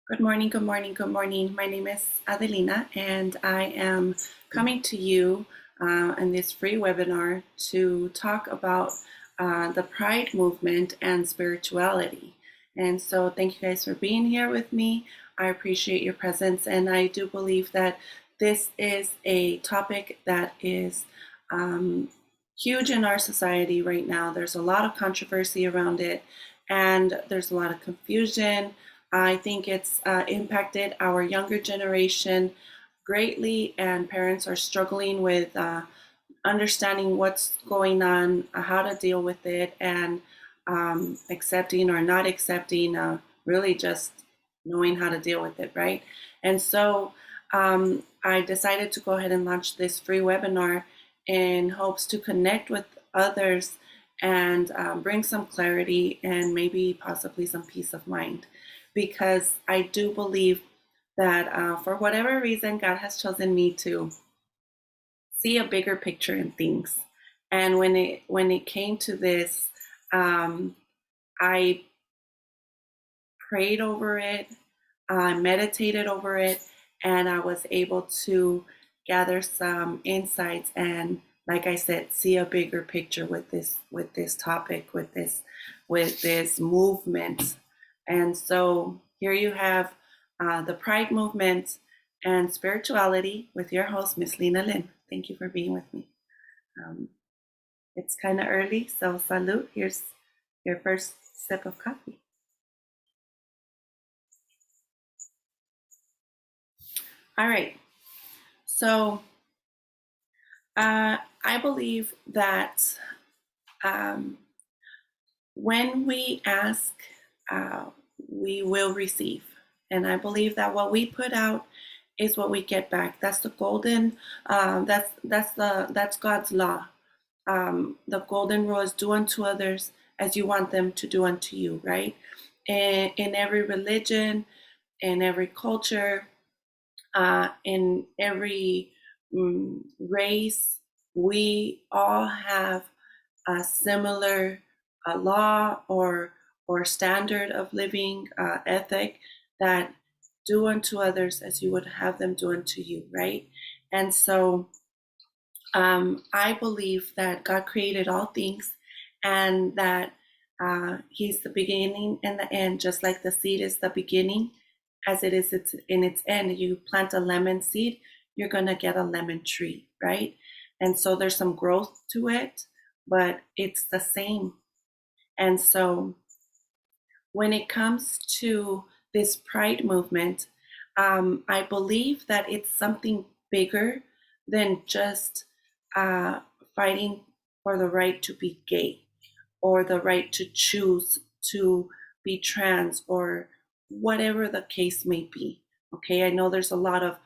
Good morning, good morning, good morning. My name is Adelina, and I am coming to you in this free webinar to talk about the Pride movement and spirituality. And so thank you guys for being here with me. I appreciate your presence, and I do believe that this is a topic that is huge in our society right now. There's a lot of controversy around it, and there's a lot of confusion. I think it's impacted our younger generation greatly, and parents are struggling with understanding what's going on, how to deal with it, and accepting or not accepting, really just knowing how to deal with it, right? And so I decided to go ahead and launch this free webinar in hopes to connect with others and bring some clarity and maybe possibly some peace of mind. Because I do believe that for whatever reason, God has chosen me to see a bigger picture in things. And when it came to this, I prayed over it, meditated over it, and I was able to gather some insights and, like I said, see a bigger picture with this topic, with this movement. And so here you have the Pride movement and spirituality with your host, Miss LinaLynn. Thank you for being with me. It's kind of early, so salute. Here's your first sip of coffee. All right. So I believe that when we ask, we will receive. And I believe that what we put out is what we get back. That's the golden. That's God's law. The golden rule is do unto others as you want them to do unto you. Right? In every religion, in every culture, in every race, we all have a similar law or standard of living, ethic, that do unto others as you would have them do unto you, right? And so I believe that God created all things, and that He's the beginning and the end, just like the seed is the beginning as it is in its end. You plant a lemon seed, you're going to get a lemon tree, right? And so there's some growth to it, but it's the same. And so when it comes to this Pride movement, I believe that it's something bigger than just fighting for the right to be gay, or the right to choose to be trans, or whatever the case may be. Okay, I know there's a lot of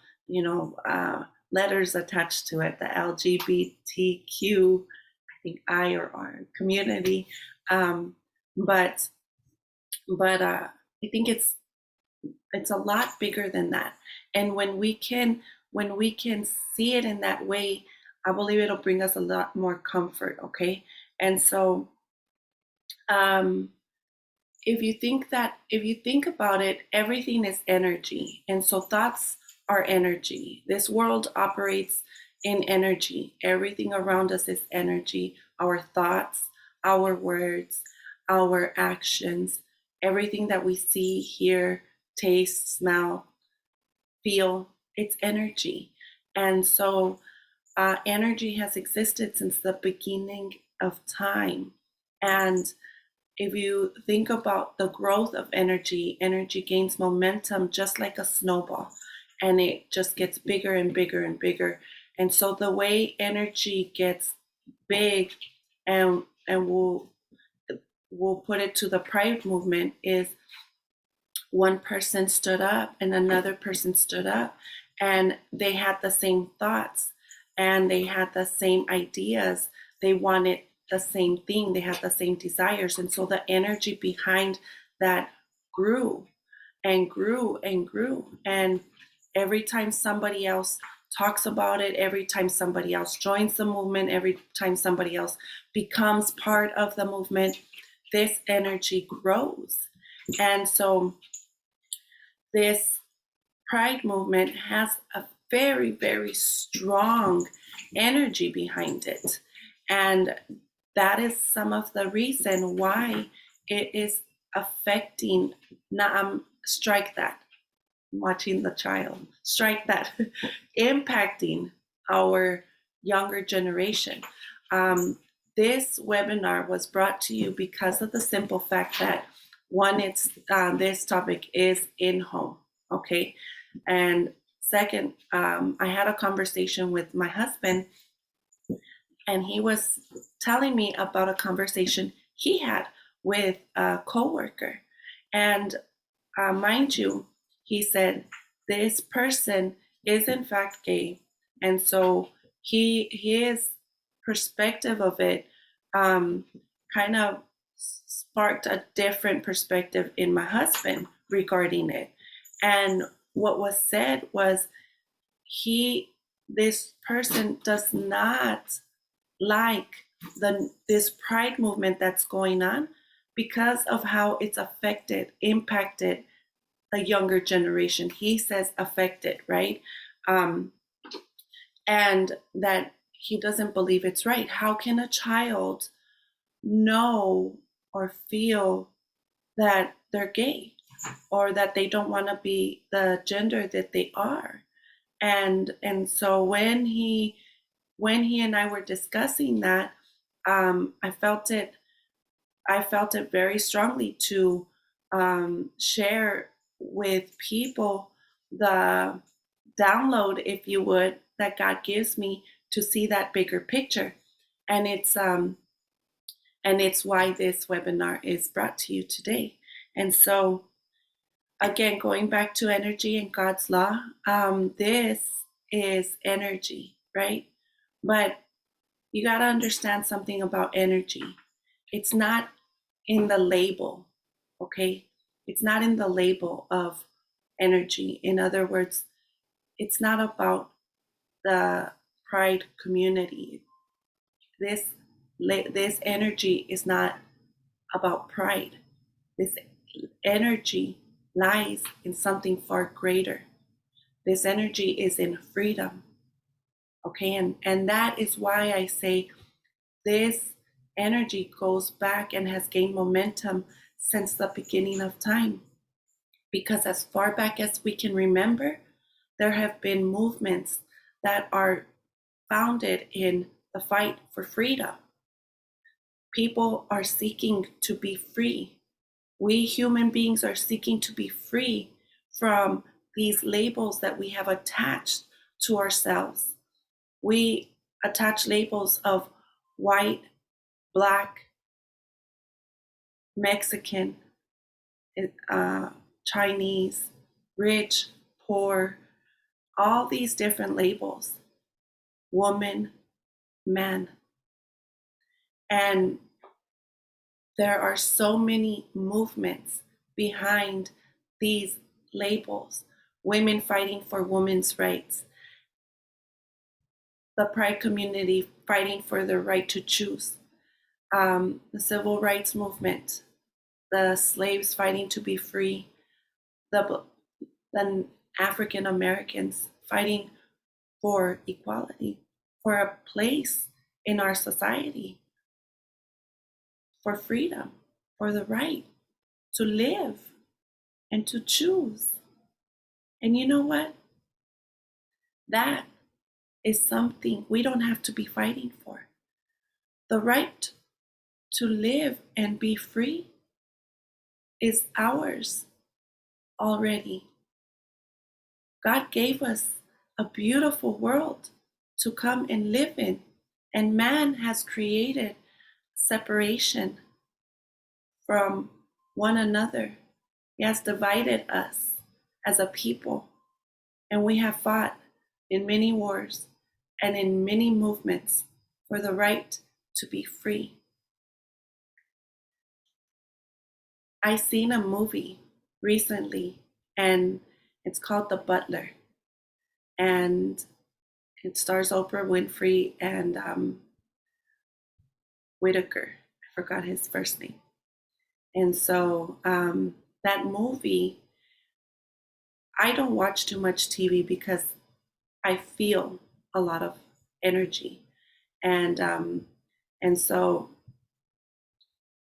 letters attached to it, the LGBTQ, I think I or R community, but I think it's a lot bigger than that. And when we can see it in that way, I believe it'll bring us a lot more comfort. Okay, and so if you think about it, everything is energy, and so thoughts are energy. This world operates in energy. Everything around us is energy. Our thoughts, our words, our actions, everything that we see, hear, taste, smell, feel, it's energy. And so energy has existed since the beginning of time. And if you think about the growth of energy, energy gains momentum just like a snowball, and it just gets bigger and bigger and bigger. And so the way energy gets big, and we'll put it to the Pride movement, is one person stood up and another person stood up, and they had the same thoughts and they had the same ideas. They wanted the same thing. They had the same desires. And so the energy behind that grew and grew and grew. And every time somebody else talks about it, every time somebody else joins the movement, every time somebody else becomes part of the movement, this energy grows. And so this Pride movement has a very, very strong energy behind it. And that is some of the reason why it is affecting, strike that, watching the child, strike that, impacting our younger generation. This webinar was brought to you because of the simple fact that one, it's this topic is in home, okay, and second, I had a conversation with my husband, and he was telling me about a conversation he had with a coworker, and mind you, he said this person is in fact gay, and so his perspective of it kind of sparked a different perspective in my husband regarding it. And what was said was this person does not like this pride movement that's going on because of how it's impacted the younger generation. He says affected, right? And that he doesn't believe it's right. How can a child know or feel that they're gay or that they don't want to be the gender that they are? And so when he and I were discussing that, I felt it very strongly to share with people the download, if you would, that God gives me to see that bigger picture. And it's why this webinar is brought to you today. And so, again, going back to energy and God's law, this is energy, right? But you got to understand something about energy. It's not in the label, okay? It's not in the label of energy. In other words, it's not about the pride community. This energy is not about pride. This energy lies in something far greater. This energy is in freedom. Okay, and that is why I say this energy goes back and has gained momentum since the beginning of time. Because as far back as we can remember, there have been movements that are founded in the fight for freedom. People are seeking to be free. We human beings are seeking to be free from these labels that we have attached to ourselves. We attach labels of white, black, Mexican, Chinese, rich, poor, all these different labels, woman, man. And there are so many movements behind these labels. Women fighting for women's rights, the pride community fighting for their right to choose, the civil rights movement, the slaves fighting to be free, the African Americans fighting for equality, for a place in our society, for freedom, for the right to live and to choose. And you know what? That is something we don't have to be fighting for. The right to live and be free is ours already. God gave us a beautiful world to come and live in, and man has created separation from one another. He has divided us as a people, and we have fought in many wars and in many movements for the right to be free. I seen a movie recently, and it's called The Butler, and it stars Oprah Winfrey and Whitaker. I forgot his first name. And so that movie I don't watch too much TV because I feel a lot of energy, and so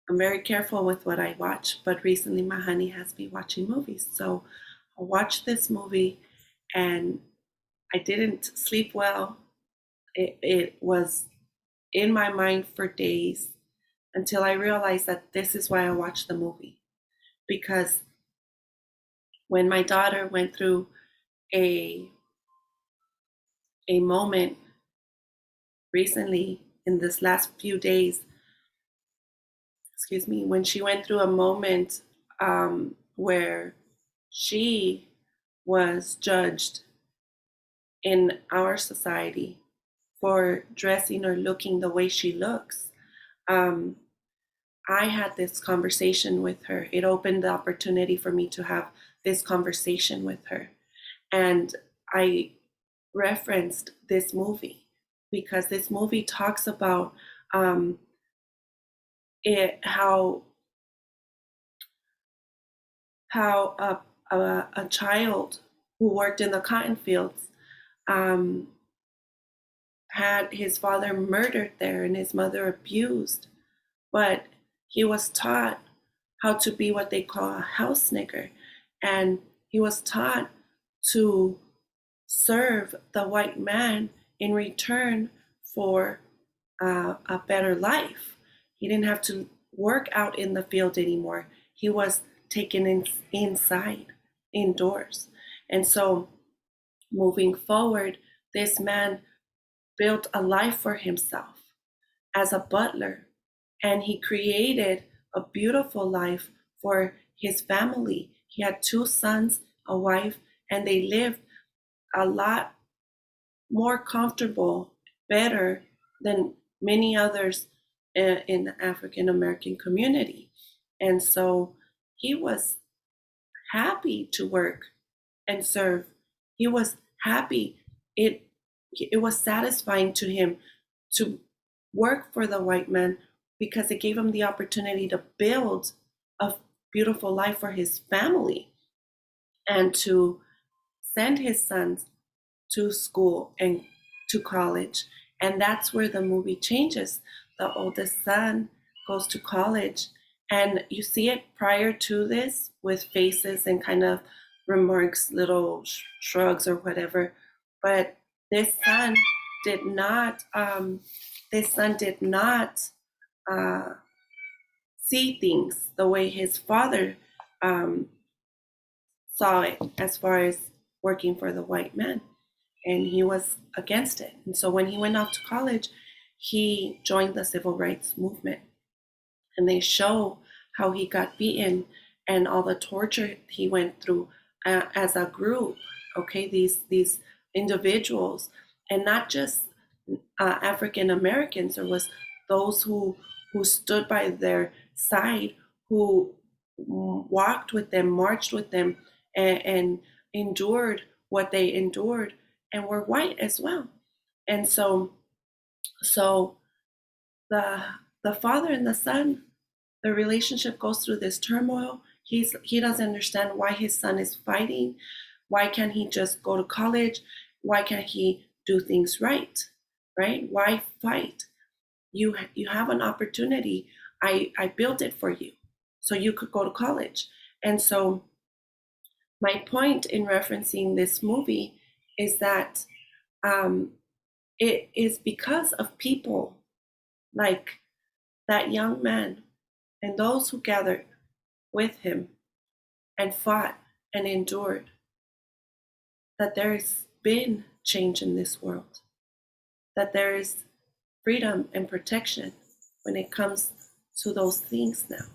I'm very careful with what I watch. But recently, my honey has me watching movies, so I watched this movie, and I didn't sleep well. It was in my mind for days until I realized that this is why I watched the movie. Because when my daughter went through a moment recently in this last few days, excuse me, when she went through a moment where she was judged in our society for dressing or looking the way she looks. Um, I had this conversation with her. It opened the opportunity for me to have this conversation with her. And I referenced this movie because this movie talks about it, how a child who worked in the cotton fields um, had his father murdered there and his mother abused, but he was taught how to be what they call a house nigger, and he was taught to serve the white man in return for a better life. He didn't have to work out in the field anymore. He was taken inside, indoors. And so moving forward, this man built a life for himself as a butler, and he created a beautiful life for his family. He had two sons, a wife, and they lived a lot more comfortable, better than many others in the African American community. And so he was happy to work and serve. He was happy. It was satisfying to him to work for the white man because it gave him the opportunity to build a beautiful life for his family and to send his sons to school and to college. And that's where the movie changes. The oldest son goes to college, and you see it prior to this with faces and kind of remarks, little shrugs or whatever. But this son did not. This son did not uh, see things the way his father um, saw it, as far as working for the white man, and he was against it. And so when he went off to college, he joined the civil rights movement. And they show how he got beaten and all the torture he went through as a group. Okay, these individuals, and not just African Americans. There was those who stood by their side, who walked with them, marched with them, and endured what they endured, and were white as well. And so the the father and the son, the relationship goes through this turmoil. He doesn't understand why his son is fighting. Why can't he just go to college? Why can't he do things right? Right? Why fight? You have an opportunity. I built it for you so you could go to college. And so my point in referencing this movie is that it is because of people like that young man and those who gathered with him and fought and endured that there's been change in this world, that there is freedom and protection when it comes to those things now.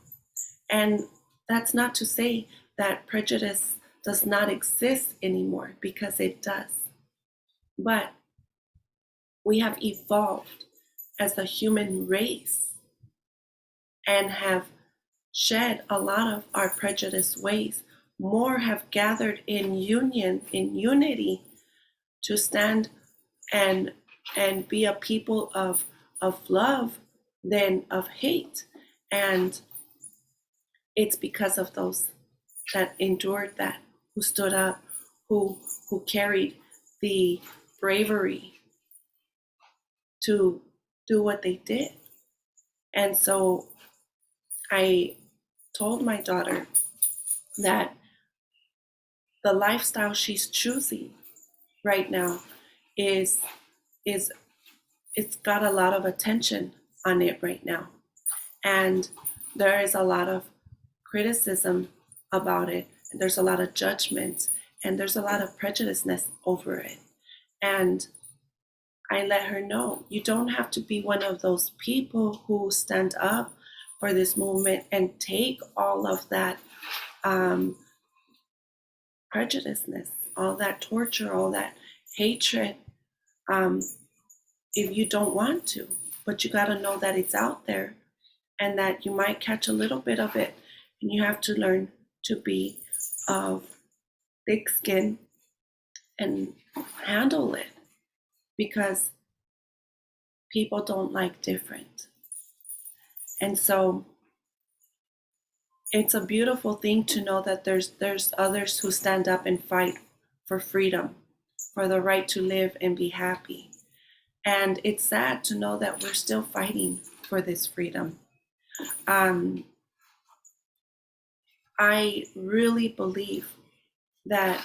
And that's not to say that prejudice does not exist anymore, because it does. But we have evolved as the human race and have shed a lot of our prejudice ways. More have gathered in union, in unity, to stand and be a people of love than of hate. And it's because of those that endured that, who stood up, who carried the bravery to do what they did. And so I told my daughter that the lifestyle she's choosing right now is it's got a lot of attention on it right now. And there is a lot of criticism about it. And there's a lot of judgment, and there's a lot of prejudiceness over it. And I let her know, you don't have to be one of those people who stand up for this movement and take all of that prejudiceness, all that torture, all that hatred, if you don't want to. But you got to know that it's out there, and that you might catch a little bit of it, and you have to learn to be of thick skin and handle it, because people don't like different. And so it's a beautiful thing to know that there's others who stand up and fight for freedom, for the right to live and be happy. And it's sad to know that we're still fighting for this freedom. I really believe that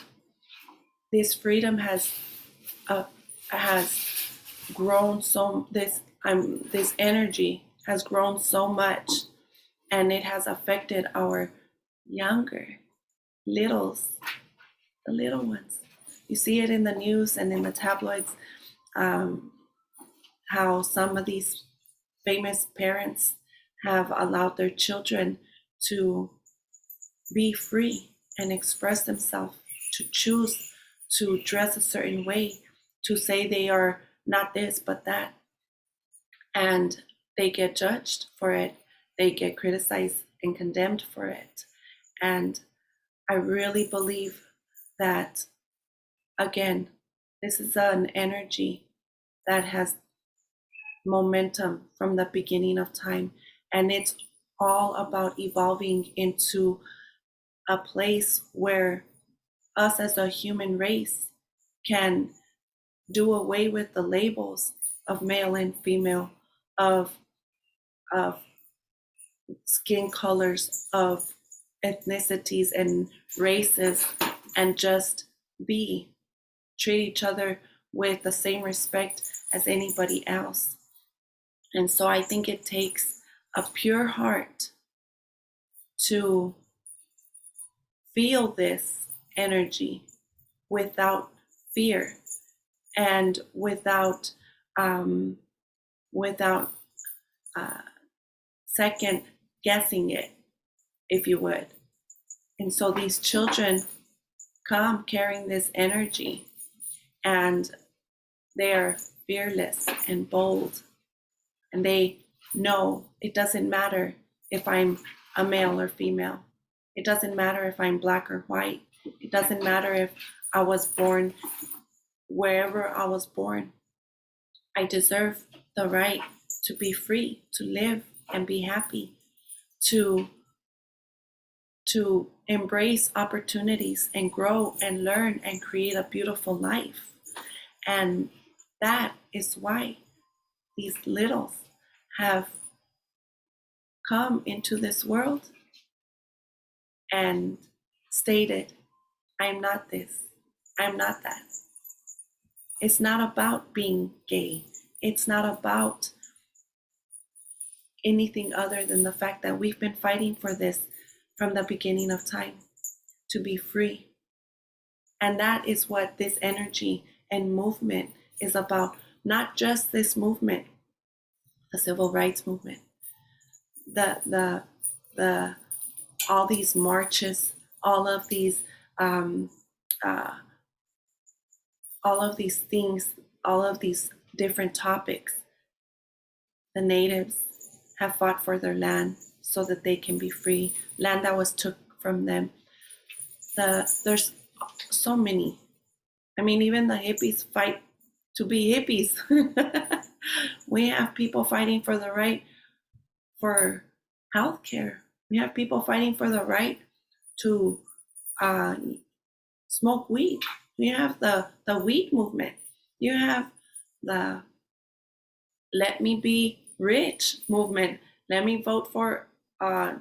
this freedom has grown this energy has grown so much, and it has affected our younger the little ones. You see it in the news and in the tabloids, how some of these famous parents have allowed their children to be free and express themselves, to choose to dress a certain way, to say they are not this but that. And they get judged for it, they get criticized and condemned for it. And I really believe that, again, this is an energy that has momentum from the beginning of time, and it's all about evolving into a place where us as a human race can do away with the labels of male and female, of skin colors, of ethnicities and races, and just treat each other with the same respect as anybody else. And so I think it takes a pure heart to feel this energy without fear and without second guessing it, if you would. And so these children come carrying this energy, and they are fearless and bold, and they know it doesn't matter if I'm a male or female. It doesn't matter if I'm black or white. It doesn't matter if I was born wherever I was born. I deserve the right to be free, to live and be happy, to embrace opportunities and grow and learn and create a beautiful life. And that is why these littles have come into this world and stated, I'm not this, I'm not that. It's not about being gay. It's not about anything other than the fact that we've been fighting for this from the beginning of time, to be free. And that is what this energy and movement is about. Not just this movement, the civil rights movement, the all these marches, all of these things, all of these different topics. The natives have fought for their land so that they can be free, land that was took from them. There's so many. I mean, even the hippies fight to be hippies. We have people fighting for the right for healthcare. We have people fighting for the right to smoke weed. You have the wheat movement. You have the let me be rich movement. Let me vote for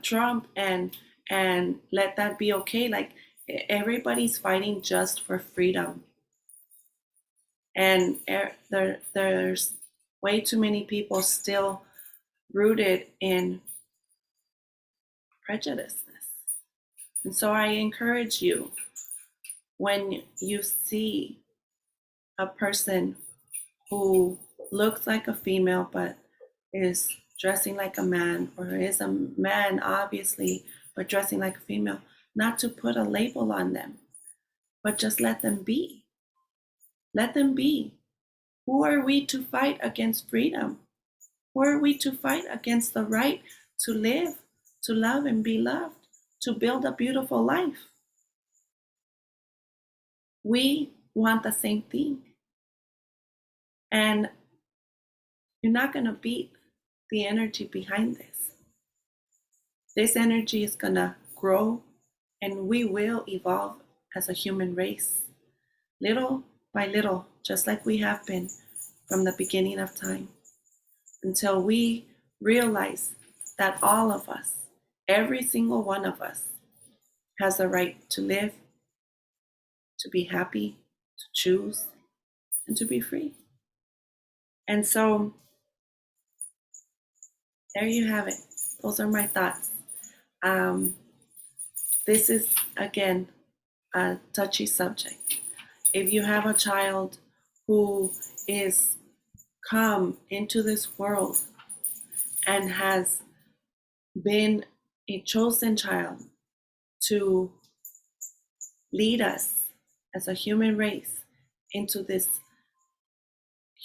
Trump and let that be okay. Like everybody's fighting just for freedom, and there's way too many people still rooted in prejudiceness. And so I encourage you, when you see a person who looks like a female but is dressing like a man, or is a man obviously but dressing like a female, not to put a label on them, but just let them be. Let them be. Who are we to fight against freedom? Who are we to fight against the right to live, to love and be loved, to build a beautiful life? We want the same thing. And you're not going to beat the energy behind this. This energy is going to grow, and we will evolve as a human race, little by little, just like we have been from the beginning of time, until we realize that all of us, every single one of us, has the right to live, to be happy, to choose, and to be free. And so there you have it. Those are my thoughts. This is, again, a touchy subject. If you have a child who is come into this world and has been a chosen child to lead us as a human race into this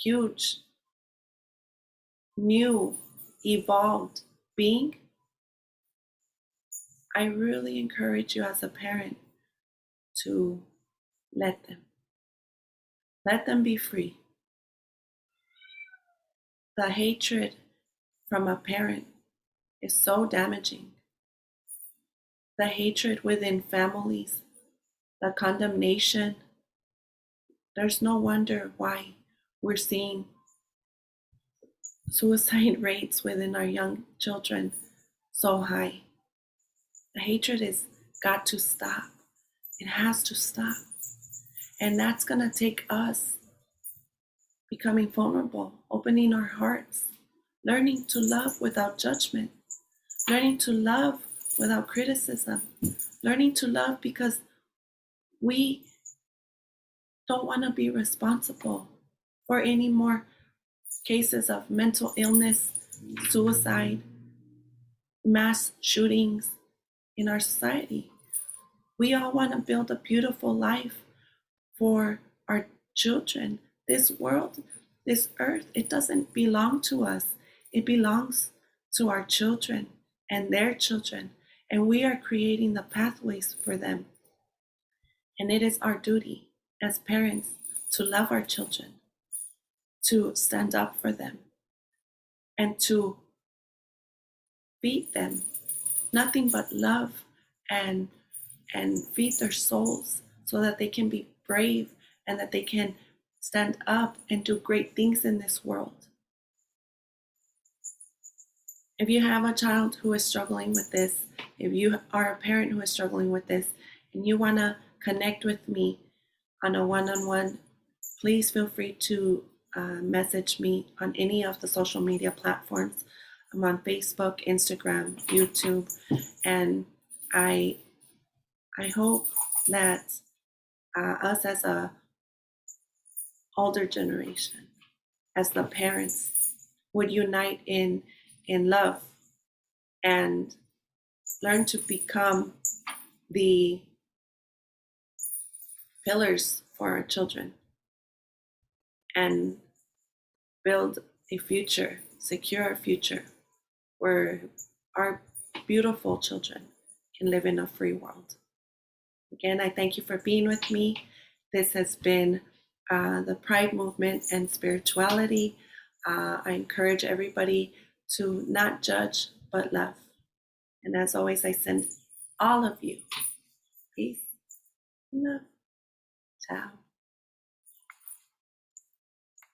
huge, new, evolved being, I really encourage you as a parent to let them. Let them be free. The hatred from a parent is so damaging. The hatred within families, the condemnation. There's no wonder why we're seeing suicide rates within our young children so high. The hatred has got to stop. It has to stop. And that's going to take us becoming vulnerable, opening our hearts, learning to love without judgment, learning to love without criticism, learning to love because we don't want to be responsible for any more cases of mental illness, suicide, mass shootings in our society. We all want to build a beautiful life for our children. This world, this earth, it doesn't belong to us. It belongs to our children and their children. And we are creating the pathways for them. And it is our duty as parents to love our children, to stand up for them, and to feed them nothing but love and feed their souls so that they can be brave and that they can stand up and do great things in this world. If you have a child who is struggling with this, if you are a parent who is struggling with this, and you want to connect with me on a one-on-one, please feel free to message me on any of the social media platforms. I'm on Facebook, Instagram, YouTube, and I hope that us as a older generation, as the parents, would unite in love and learn to become the pillars for our children and build a future, secure a future where our beautiful children can live in a free world. Again, I thank you for being with me. This has been the Pride Movement and Spirituality. I encourage everybody to not judge, but love. And as always, I send all of you peace and love. Ciao.